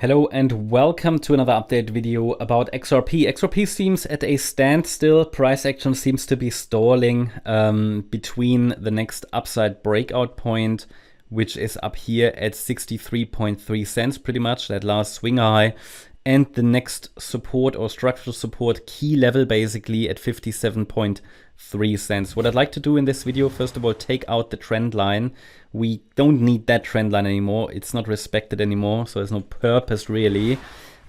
Hello and welcome to another update video about XRP. XRP seems at a standstill. Price action seems to be stalling between the next upside breakout point, which is up here at 63.3 cents, pretty much that last swing high, and the next support or structural support key level basically at 57.3 cents. What I'd like to do in this video, first of all, take out the trend line. We don't need that trend line anymore. It's not respected anymore, so there's no purpose really.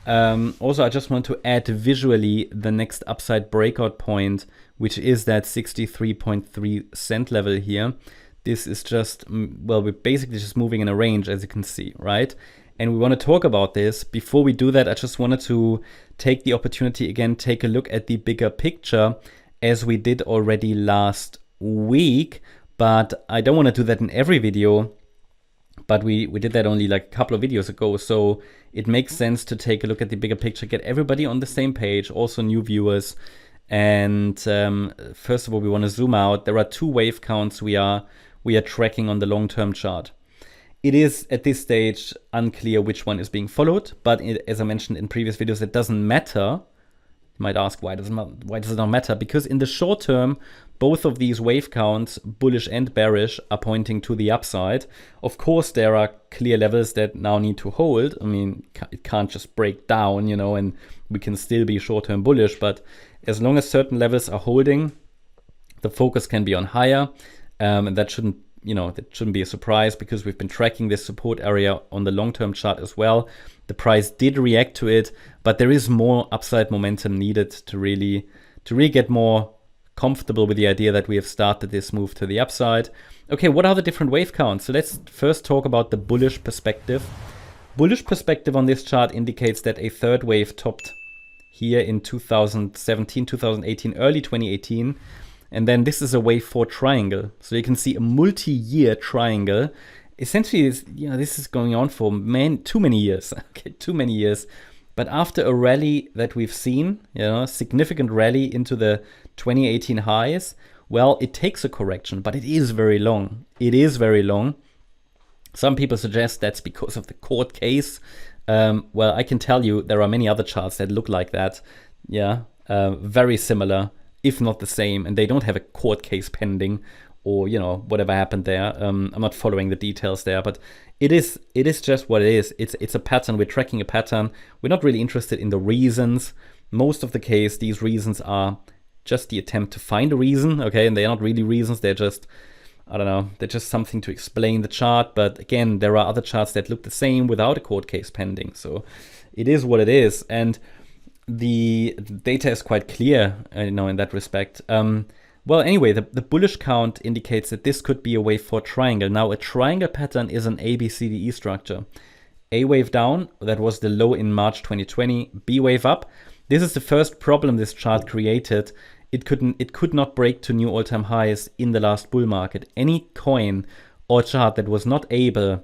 Also, I just want to add visually the next upside breakout point, which is that 63.3 cent level here. This is just, well, we're basically just moving in a range, as you can see, right? And we want to talk about this. Before we do that, I just wanted to take the opportunity again, take a look at the bigger picture as we did already last week. But I don't want to do that in every video, but we did that only like a couple of videos ago. So it makes sense to take a look at the bigger picture, get everybody on the same page, also new viewers. And first of all, we want to zoom out. There are two wave counts we are tracking on the long-term chart. It is at this stage unclear which one is being followed, but as I mentioned in previous videos, it doesn't matter. You might ask, why does it not matter? Because in the short term, both of these wave counts, bullish and bearish, are pointing to the upside. Of course, there are clear levels that now need to hold. I mean, it can't just break down, you know, and we can still be short-term bullish. But as long as certain levels are holding, the focus can be on higher. And that shouldn't be a surprise because we've been tracking this support area on the long-term chart as well. The price did react to it, but there is more upside momentum needed to really get more comfortable with the idea that we have started this move to the upside. Okay, what are the different wave counts? So let's first talk about the bullish perspective. Bullish perspective on this chart indicates that a third wave topped here in 2017, 2018, early 2018. And then this is a wave 4 triangle. So you can see a multi-year triangle. Essentially, this is going on for too many years. Okay, too many years. But after a rally that we've seen, significant rally into the 2018 highs, well, it takes a correction, but it is very long. It is very long. Some people suggest that's because of the court case. Well, I can tell you there are many other charts that look like that. Yeah, very similar, if not the same, and they don't have a court case pending or, whatever happened there. I'm not following the details there, but it is just what it is. It's a pattern. We're tracking a pattern. We're not really interested in the reasons. Most of the case, these reasons are just the attempt to find a reason, okay? And they're not really reasons. They're just, I don't know, they're just something to explain the chart. But again, there are other charts that look the same without a court case pending. So it is what it is. And the data is quite clear, in that respect. Well, anyway, the bullish count indicates that this could be a wave 4 triangle. Now, a triangle pattern is an ABCDE structure. A wave down, that was the low in March 2020. B wave up. This is the first problem this chart created. It could not break to new all-time highs in the last bull market. Any coin or chart that was not able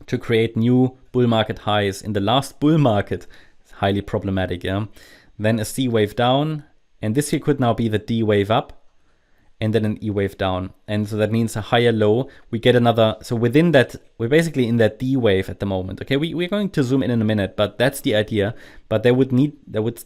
to create new bull market highs in the last bull market, highly problematic, yeah. Then a C wave down, and this here could now be the D wave up, and then an E wave down. And so that means a higher low. We get another, so within that, we're basically in that D wave at the moment. Okay, we're going to zoom in a minute, but that's the idea. But there would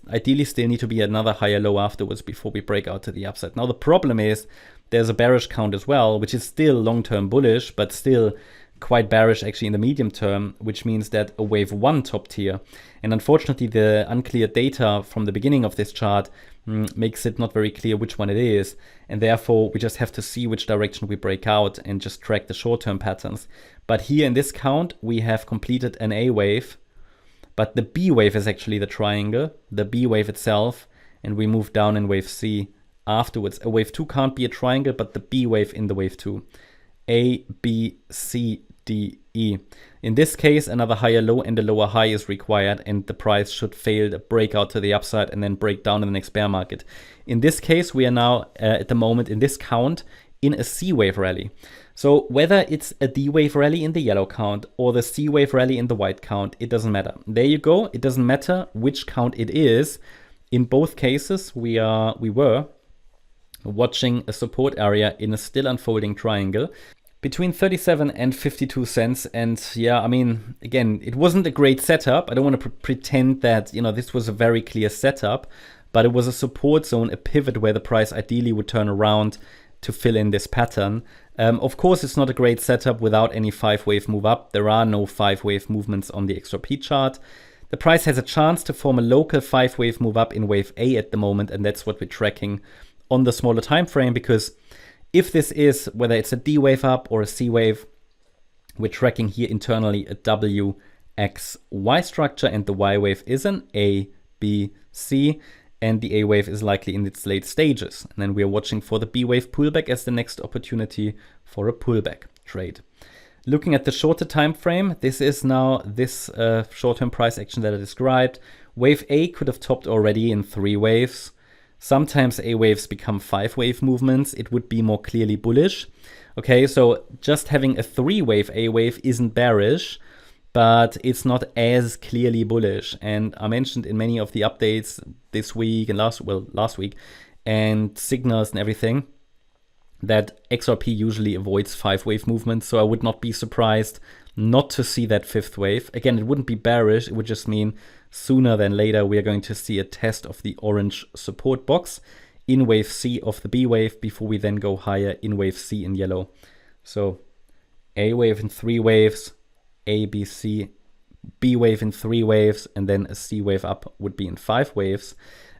ideally still need to be another higher low afterwards before we break out to the upside. Now the problem is there's a bearish count as well, which is still long-term bullish, but still quite bearish actually in the medium term, which means that a wave 1 topped here. And unfortunately, the unclear data from the beginning of this chart makes it not very clear which one it is. And therefore, we just have to see which direction we break out and just track the short-term patterns. But here in this count, we have completed an A wave, but the B wave is actually the triangle, the B wave itself, and we move down in wave C afterwards. A wave 2 can't be a triangle, but the B wave in the wave 2. A, B, C, D, E. In this case, another higher low and a lower high is required, and the price should fail to break out to the upside and then break down in the next bear market. In this case, we are now at the moment in this count in a C wave rally. So whether it's a D wave rally in the yellow count or the C wave rally in the white count, it doesn't matter. There you go. It doesn't matter which count it is. In both cases, we were watching a support area in a still unfolding triangle. between 37 and 52 cents. And yeah, I mean, again, it wasn't a great setup. I don't want to pretend that, you know, this was a very clear setup, but it was a support zone, a pivot where the price ideally would turn around to fill in this pattern. Of course, it's not a great setup without any 5-wave move up. There are no 5-wave movements on the XRP chart. The price has a chance to form a local 5-wave move up in wave A at the moment, and that's what we're tracking on the smaller time frame, because if this is, whether it's a D wave up or a C wave, we're tracking here internally a W, X, Y structure, and the Y wave is an A, B, C, and the A wave is likely in its late stages. And then we are watching for the B wave pullback as the next opportunity for a pullback trade. Looking at the shorter time frame, this is now this short-term price action that I described. Wave A could have topped already in 3 waves. Sometimes A waves become 5-wave movements. It would be more clearly bullish. Okay, so just having a 3-wave A wave isn't bearish, but it's not as clearly bullish. And I mentioned in many of the updates this week and last week, and signals and everything, that XRP usually avoids 5-wave movements. So I would not be surprised not to see that 5th wave. Again, it wouldn't be bearish. It would just mean sooner than later we are going to see a test of the orange support box in wave C of the B wave before we then go higher in wave C in yellow. So A wave in 3 waves, A, B, C, B wave in 3 waves, and then a C wave up would be in 5 waves,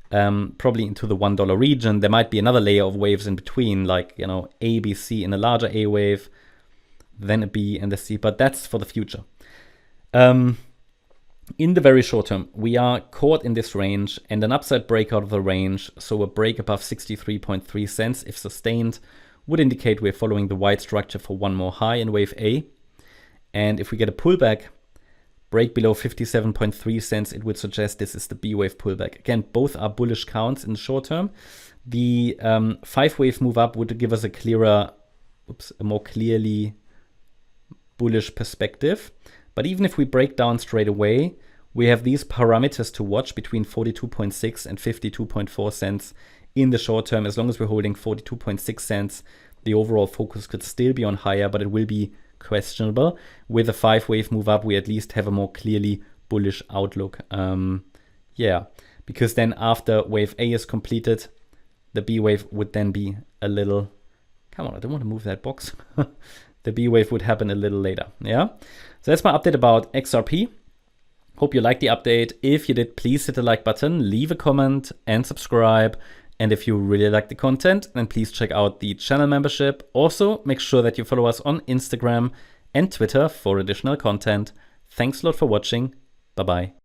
probably into the $1 region. There might be another layer of waves in between, like, you know, A, B, C in a larger A wave, then a B and a C, but that's for the future. In the very short term, we are caught in this range and an upside breakout of the range, so a break above 63.3 cents, if sustained, would indicate we're following the white structure for one more high in wave A. And if we get a pullback, break below 57.3 cents, it would suggest this is the B wave pullback. Again, both are bullish counts in the short term. The 5-wave move up would give us a clearer, a more clearly bullish perspective. But even if we break down straight away, we have these parameters to watch between 42.6 and 52.4 cents in the short term. As long as we're holding 42.6 cents, the overall focus could still be on higher, but it will be questionable. With a 5-wave move up, we at least have a more clearly bullish outlook. Yeah, because then after wave A is completed, the B wave would then be a little, come on, I don't want to move that box. The B wave would happen a little later. Yeah, so that's my update about XRP. Hope you liked the update. If you did, please hit the like button, leave a comment and subscribe. And if you really like the content, then please check out the channel membership. Also, make sure that you follow us on Instagram and Twitter for additional content. Thanks a lot for watching. Bye-bye.